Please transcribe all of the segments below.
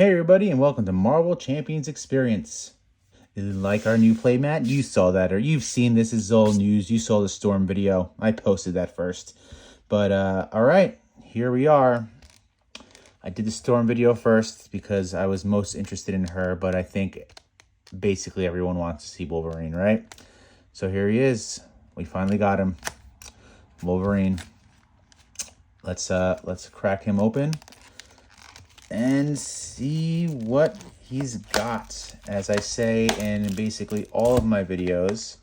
Hey everybody, and welcome to Marvel Champions Experience. Like our new playmat, you saw that, or you've seen this is all news. You saw the Storm video. I posted that first. But all right, here we are. I did the Storm video first because I was most interested in her, but I think basically everyone wants to see Wolverine, right? So here he is. We finally got him. Wolverine. Let's crack him open and see what he's got. As I say in basically all of my videos,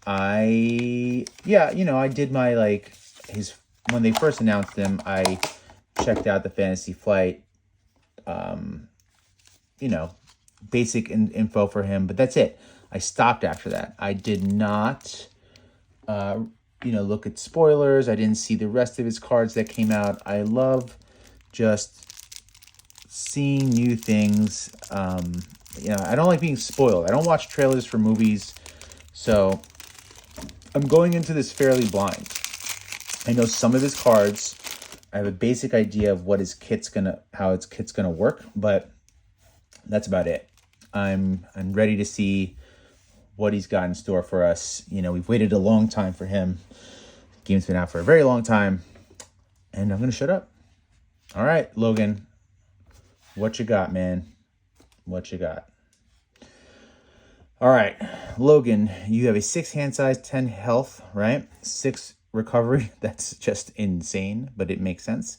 I did my his when they first announced him, I checked out the Fantasy Flight basic info for him, but that's it. I stopped after that. I did not look at spoilers. I didn't see the rest of his cards that came out. I love just seeing new things. I don't like being spoiled. I don't watch trailers for movies, so I'm going into this fairly blind. I know some of his cards. I have a basic idea of what how his kit's gonna work, but that's about it. I'm ready to see what he's got in store for us. We've waited a long time for him. The game's been out for a very long time, and I'm gonna shut up. All right, Logan. What you got, man? What you got? All right, Logan, you have a 6 hand size, 10 health, right? 6 recovery. That's just insane, but it makes sense.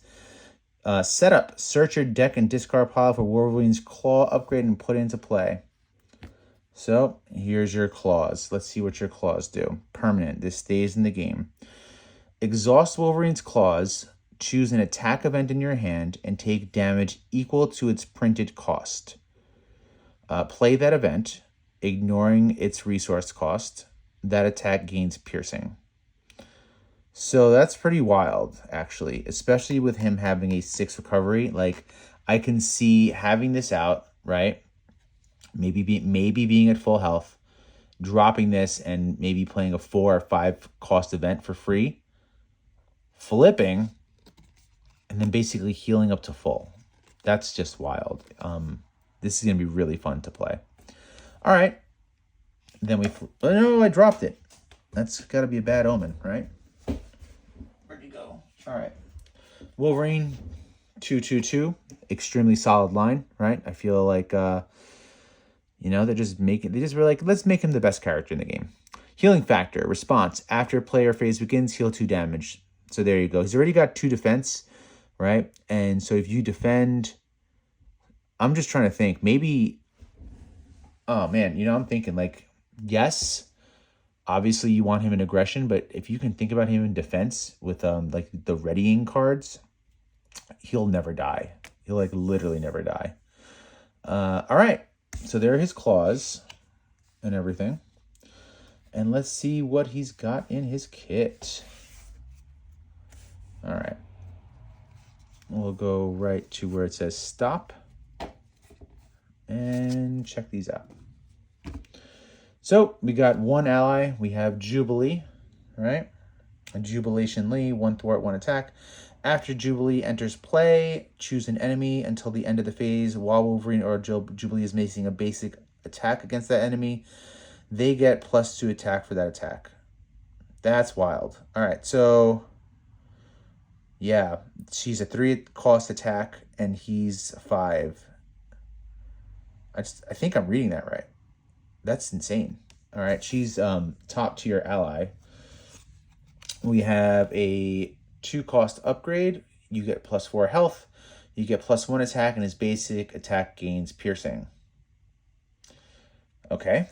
Setup. Search your deck and discard pile for Wolverine's Claw upgrade and put it into play. So here's your claws. Let's see what your claws do. Permanent. This stays in the game. Exhaust Wolverine's claws. Choose an attack event in your hand and take damage equal to its printed cost. Play that event, ignoring its resource cost. That attack gains piercing. So that's pretty wild, actually, especially with him having a 6 recovery. Like, I can see having this out, right? Maybe being at full health, dropping this and maybe playing a 4 or 5 cost event for free, flipping, and then basically healing up to full. That's just wild. This is going to be really fun to play. All right. Then no, I dropped it. That's got to be a bad omen, right? Where'd you go? All right. Wolverine, 2/2/2. Extremely solid line, right? I feel like, they just were like, let's make him the best character in the game. Healing factor, response. After player phase begins, heal 2 damage. So there you go. He's already got 2 defense. Right? And so if you defend, I'm just trying to think, maybe, oh man, I'm thinking yes, obviously you want him in aggression, but if you can think about him in defense with the readying cards, he'll never die. He'll literally never die. All right. So there are his claws and everything. And let's see what he's got in his kit. All right. We'll go right to where it says stop and check these out. So we got 1 ally. We have Jubilee, right? A Jubilation Lee, 1 thwart, 1 attack. After Jubilee enters play, choose an enemy until the end of the phase. While Wolverine or Jubilee is making a basic attack against that enemy, they get +2 attack for that attack. That's wild. All right, so yeah, she's a 3 cost attack, and he's 5. I think I'm reading that right. That's insane. All right, she's top tier ally. We have a 2 cost upgrade. You get +4 health. You get +1 attack, and his basic attack gains piercing. Okay,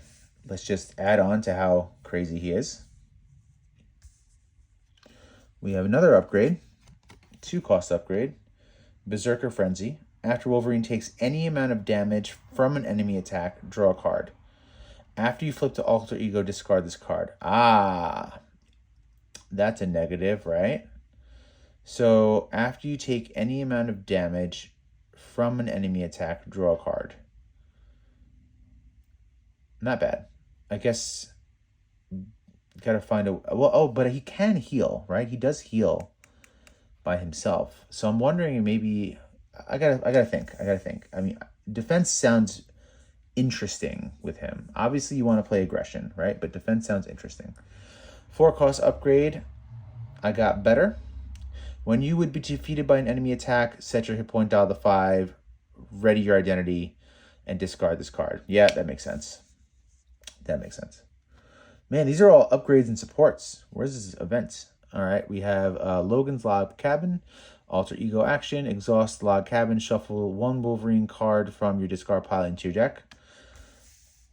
let's just add on to how crazy he is. We have another upgrade. 2 cost upgrade, Berserker Frenzy. After Wolverine takes any amount of damage from an enemy attack, draw a card. After you flip to Alter Ego, discard this card. Ah, that's a negative, right? So after you take any amount of damage from an enemy attack, draw a card. Not bad. I guess gotta find but he can heal, right? He does heal by himself. So I'm wondering maybe I gotta think. I mean, defense sounds interesting with him. Obviously, you want to play aggression, right? But defense sounds interesting. 4-cost upgrade. I got better. When you would be defeated by an enemy attack, set your hit point dial to 5, ready your identity, and discard this card. Yeah, that makes sense. That makes sense. Man, these are all upgrades and supports. Where's this event? All right, we have Logan's Log Cabin, Alter Ego Action, Exhaust Log Cabin, shuffle 1 Wolverine card from your discard pile into your deck.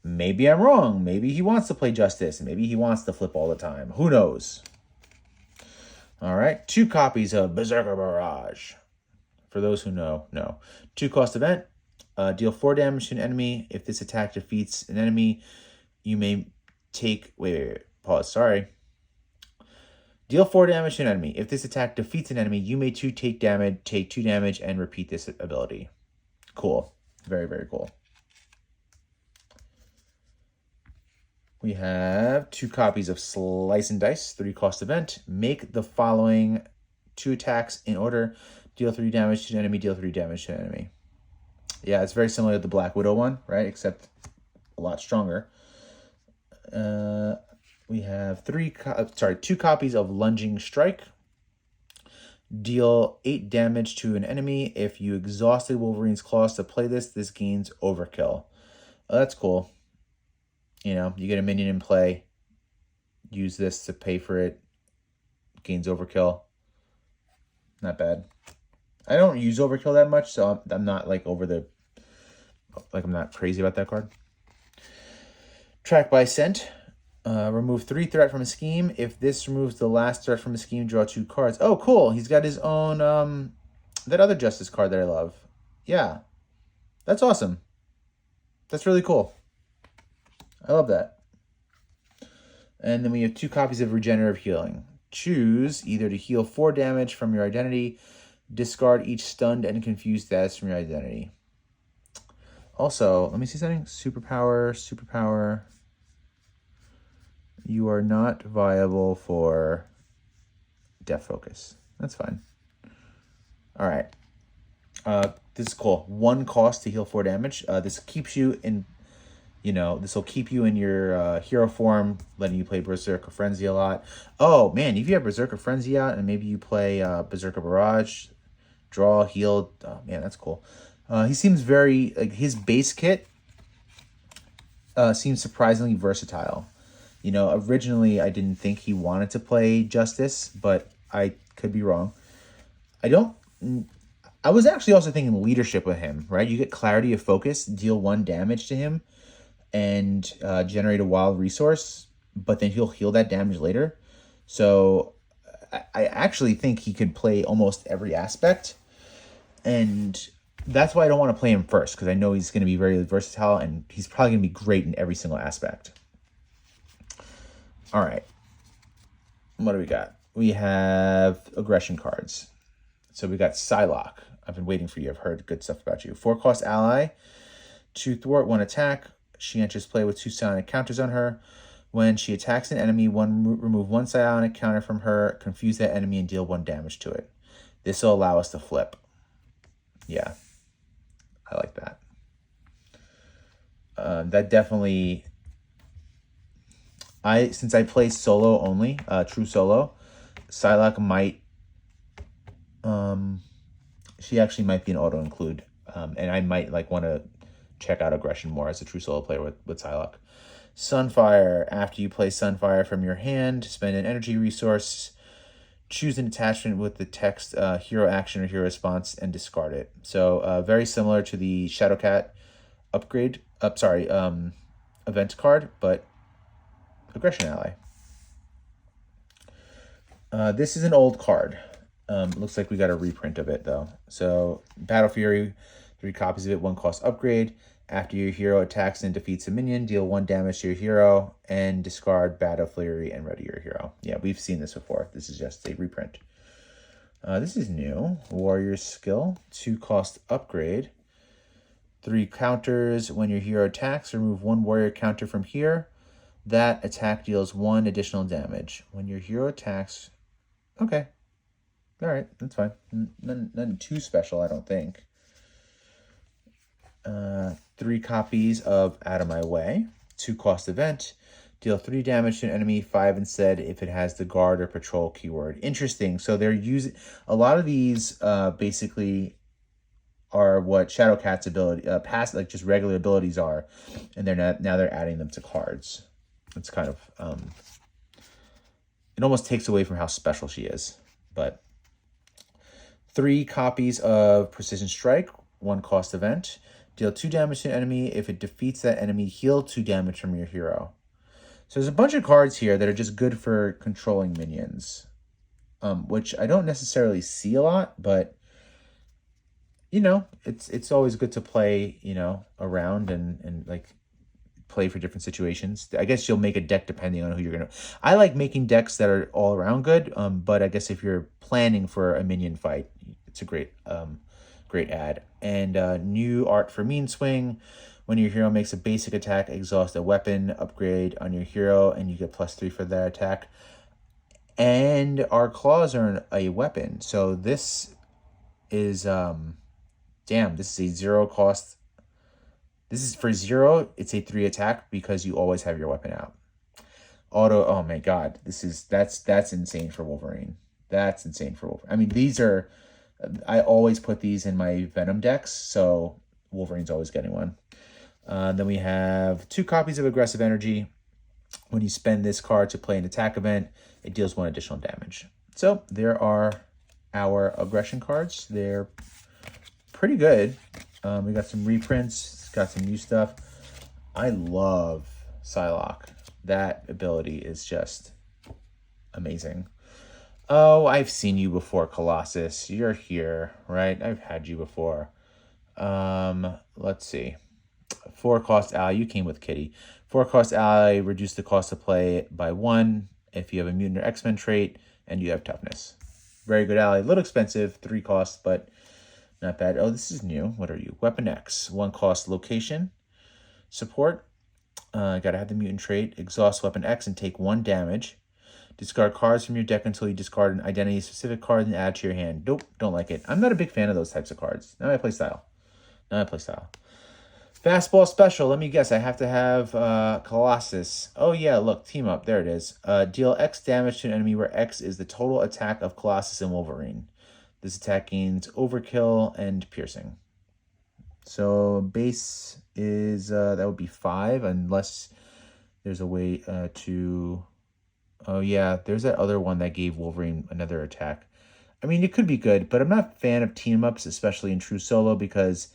Maybe I'm wrong. Maybe he wants to play Justice. Maybe he wants to flip all the time. Who knows? All right, 2 copies of Berserker Barrage. For those who know, no. 2-cost event. Deal 4 damage to an enemy. If this attack defeats an enemy, you may take... Wait. Pause. Sorry. Deal 4 damage to an enemy. If this attack defeats an enemy, you may take 2 damage, and repeat this ability. Cool. Very, very cool. We have 2 copies of Slice and Dice, 3-cost event. Make the following 2 attacks in order. Deal 3 damage to an enemy, deal 3 damage to an enemy. Yeah, it's very similar to the Black Widow one, right? Except a lot stronger. We have 2 copies of Lunging Strike. Deal 8 damage to an enemy. If you exhausted Wolverine's Claws to play this gains Overkill. Oh, that's cool. You know, you get a minion in play. Use this to pay for it. Gains Overkill. Not bad. I don't use Overkill that much, so I'm not like I'm not crazy about that card. Track by Scent. Remove 3 threat from a scheme. If this removes the last threat from a scheme, draw 2 cards. Oh, cool. He's got his own, that other Justice card that I love. Yeah. That's awesome. That's really cool. I love that. And then we have 2 copies of Regenerative Healing. Choose either to heal 4 damage from your identity, discard each stunned and confused status from your identity. Also, let me see something. Superpower. You are not viable for Death Focus. That's fine. All right. This is cool. 1 cost to heal 4 damage. This keeps you in... this will keep you in your hero form, letting you play Berserker Frenzy a lot. Oh, man, if you have Berserker Frenzy out and maybe you play Berserker Barrage, draw, heal. Oh, man, that's cool. He seems very... his base kit seems surprisingly versatile. Originally I didn't think he wanted to play Justice, but I could be wrong. I was actually also thinking leadership with him, right? You get Clarity of Focus, deal 1 damage to him, and generate a wild resource, but then he'll heal that damage later. So I actually think he could play almost every aspect, and that's why I don't want to play him first, because I know he's going to be very versatile, and he's probably going to be great in every single aspect. All right. What do we got? We have aggression cards. So we got Psylocke. I've been waiting for you. I've heard good stuff about you. 4-cost ally. 2 thwart, 1 attack. She enters play with 2 psionic counters on her. When she attacks an enemy, remove 1 psionic counter from her, confuse that enemy, and deal 1 damage to it. This will allow us to flip. Yeah. I like that. That definitely... Since I play solo only, true solo, Psylocke might... she actually might be an auto-include. And I might want to check out aggression more as a true solo player with Psylocke. Sunfire. After you play Sunfire from your hand, spend an energy resource, choose an attachment with the text hero action or hero response, and discard it. So very similar to the Shadowcat event card, but aggression ally. This is an old card. Looks like we got a reprint of it though. So Battle Fury, 3 copies of it, 1-cost upgrade. After your hero attacks and defeats a minion, deal 1 damage to your hero and discard Battle Fury and ready your hero. Yeah, we've seen this before. This is just a reprint. This is new. Warrior Skill, 2-cost upgrade. 3 counters. When your hero attacks, remove 1 warrior counter from here. That attack deals 1 additional damage. When your hero attacks... Okay. All right, that's fine. Nothing too special, I don't think. 3 copies of Out of My Way. 2-cost event. Deal 3 damage to an enemy, 5 instead if it has the guard or patrol keyword. Interesting. So they're using a lot of these basically are what Shadowcat's ability past like just regular abilities are, and now they're adding them to cards. It's kind of it almost takes away from how special she is. But 3 copies of Precision Strike, 1-cost event. Deal 2 damage to an enemy. If it defeats that enemy, heal 2 damage from your hero. So there's a bunch of cards here that are just good for controlling minions, which I don't necessarily see a lot, but you know, it's always good to play, you know, around and like play for different situations. I guess you'll make a deck depending on who you're gonna. I like making decks that are all around good, but I guess if you're planning for a minion fight, it's a great ad. And new art for Mean Swing. When your hero makes a basic attack, exhaust a weapon upgrade on your hero, and you get +3 for that attack. And our claws are a weapon. So this is, damn, this is a 0-cost. This is for 0, it's a 3 attack because you always have your weapon out. Auto, oh my god, that's insane for Wolverine. That's insane for Wolverine. I mean, these are, I always put these in my Venom decks, so Wolverine's always getting one. Then we have 2 copies of Aggressive Energy. When you spend this card to play an attack event, it deals 1 additional damage. So there are our aggression cards. They're pretty good. We got some reprints, got some new stuff. I love Psylocke. That ability is just amazing. Oh, I've seen you before, Colossus. You're here, right? I've had you before. Let's see. 4-cost ally. You came with Kitty. 4-cost ally. Reduce the cost to play by 1 if you have a mutant or X-Men trait and you have toughness. Very good ally. A little expensive. 3 costs, but not bad. Oh, this is new. What are you? Weapon X. 1-cost location. Support. Gotta have the mutant trait. Exhaust Weapon X and take 1 damage. Discard cards from your deck until you discard an identity-specific card and add to your hand. Nope, don't like it. I'm not a big fan of those types of cards. Now I play style. Fastball special. Let me guess. I have to have Colossus. Oh, yeah. Look. Team up. There it is. Deal X damage to an enemy where X is the total attack of Colossus and Wolverine. This attack gains overkill and piercing. So base is, that would be 5 unless there's a way to... Oh, yeah. There's that other one that gave Wolverine another attack. I mean, it could be good, but I'm not a fan of team-ups, especially in True Solo, because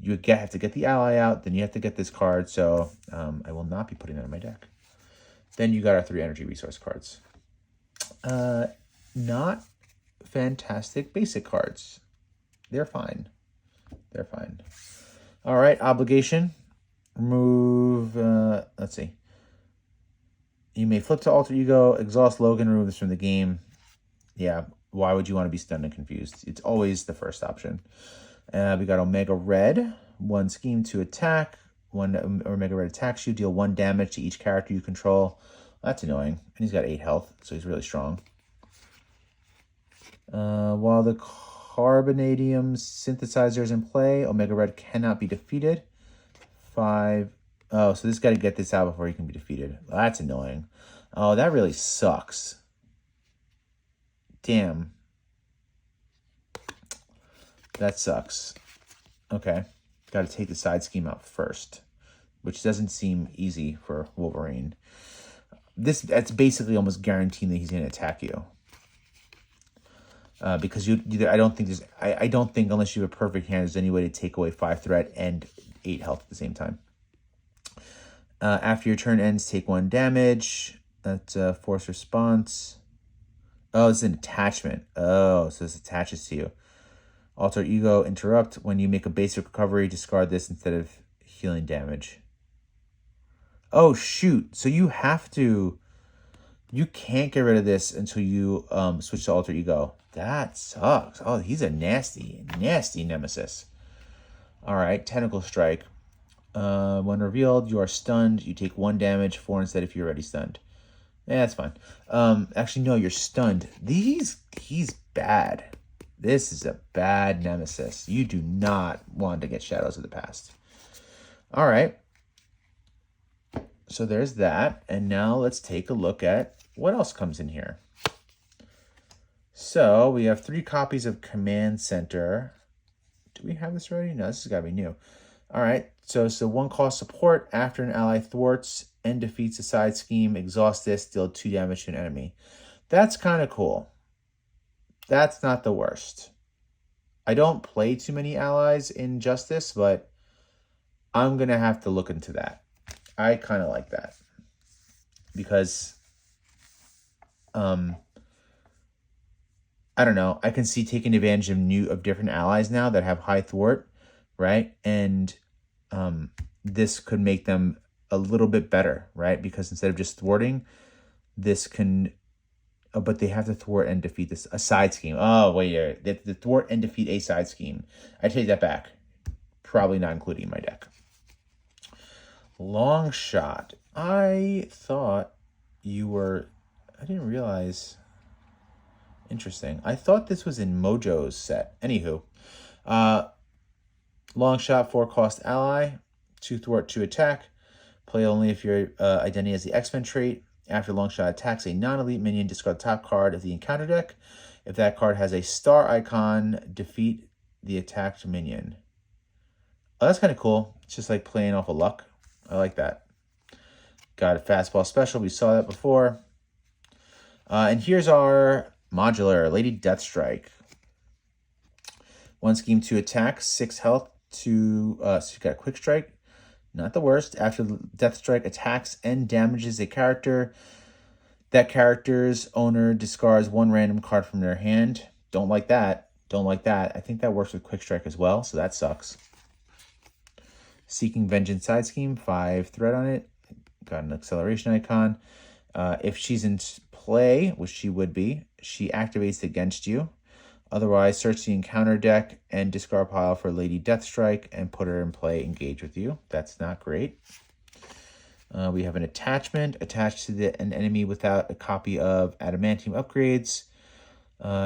you have to get the ally out, then you have to get this card, so I will not be putting that in my deck. Then you got our 3 energy resource cards. Not fantastic basic cards. They're fine. All right, obligation. Remove, let's see. You may flip to Alter Ego, exhaust Logan, remove this from the game. Yeah, why would you want to be stunned and confused? It's always the first option. We got Omega Red. 1 scheme to attack. 1 Omega Red attacks you. Deal 1 damage to each character you control. That's annoying. And he's got 8 health, so he's really strong. While the Carbonadium synthesizer is in play, Omega Red cannot be defeated. 5. Oh, so this got to get this out before he can be defeated. Well, that's annoying. Oh, that really sucks. Damn. That sucks. Okay. Got to take the side scheme out first, which doesn't seem easy for Wolverine. That's basically almost guaranteeing that he's going to attack you. Because I don't think unless you have a perfect hand, there's any way to take away 5 threat and 8 health at the same time. After your turn ends, take 1 damage. That's a force response. Oh, it's an attachment. Oh, so this attaches to you. Alter Ego, interrupt. When you make a basic recovery, discard this instead of healing damage. Oh, shoot. So you have to... You can't get rid of this until you switch to Alter Ego. That sucks. Oh, he's a nasty, nasty nemesis. All right, Tentacle Strike. When revealed, you are stunned. You take 1 damage, 4 instead if you're already stunned. Yeah, that's fine. Actually, no, you're stunned. He's bad. This is a bad nemesis. You do not want to get Shadows of the Past. All right. So there's that. And now let's take a look at what else comes in here. So we have 3 copies of Command Center. Do we have this already? No, this has got to be new. All right. So 1 cost support. After an ally thwarts and defeats a side scheme, exhaust this, deal 2 damage to an enemy. That's kind of cool. That's not the worst. I don't play too many allies in Justice, but I'm going to have to look into that. I kind of like that. Because, I don't know. I can see taking advantage of different allies now that have high thwart, right? And this could make them a little bit better, right? Because instead of just thwarting, this can... but they have to thwart and defeat a side scheme. Oh, wait, they have to thwart and defeat a side scheme. I take that back. Probably not including in my deck. Long shot. I thought you were... I didn't realize... Interesting. I thought this was in Mojo's set. Anywho. Long shot, 4 cost ally. 2 thwart, 2 attack. Play only if your identity has the X-Men trait. After long shot attacks a non-elite minion, discard the top card of the encounter deck. If that card has a star icon, defeat the attacked minion. Oh, that's kind of cool. It's just like playing off of luck. I like that. Got a fastball special. We saw that before. And here's our modular Lady Deathstrike. 1 scheme, 2 attacks, 6 health. So you got quick strike. Not the worst. After Deathstrike attacks and damages a character, that character's owner discards 1 random card from their hand. Don't like that. Don't like that. I think that works with Quick Strike as well, so that sucks. Seeking Vengeance side scheme, 5 threat on it. Got an acceleration icon. If she's in play, which she would be, she activates against you. Otherwise, search the encounter deck and discard pile for Lady Deathstrike and put her in play, engage with you. That's not great. We have an attachment attached to an enemy without a copy of Adamantium upgrades.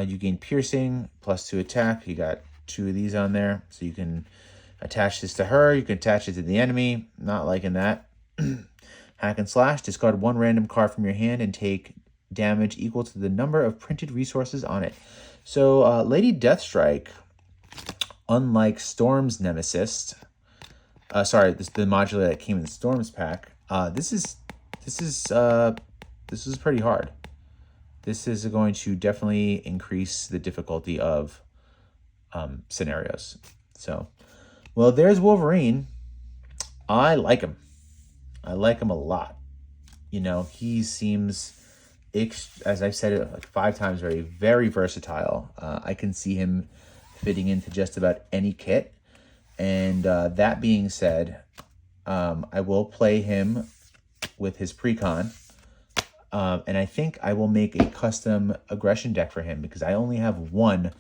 You gain piercing, +2 attack. You got 2 of these on there. So you can attach this to her. You can attach it to the enemy. Not liking that. Hack and slash. Discard 1 random card from your hand and take damage equal to the number of printed resources on it. So, Lady Deathstrike, unlike Storm's Nemesis, the modular that came in the Storm's pack, this is pretty hard. This is going to definitely increase the difficulty of scenarios. So, well, there's Wolverine. I like him. I like him a lot. You know, he seems... as I've said it like 5 times already, very versatile. I can see him fitting into just about any kit. And that being said, I will play him with his precon. And I think I will make a custom aggression deck for him because I only have 1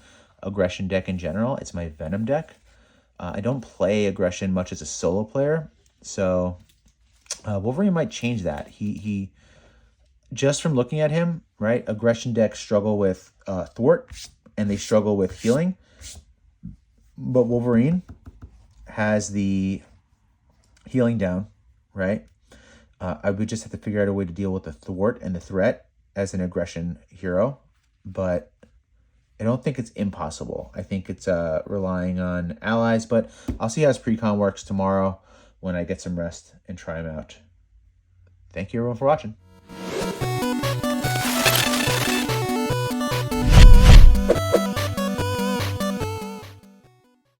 aggression deck in general. It's my Venom deck. I don't play aggression much as a solo player. So Wolverine might change that. He just from looking at him, right? Aggression decks struggle with thwart and they struggle with healing. But Wolverine has the healing down, right? I would just have to figure out a way to deal with the thwart and the threat as an aggression hero. But I don't think it's impossible. I think it's relying on allies. But I'll see how his precon works tomorrow when I get some rest and try him out. Thank you everyone for watching.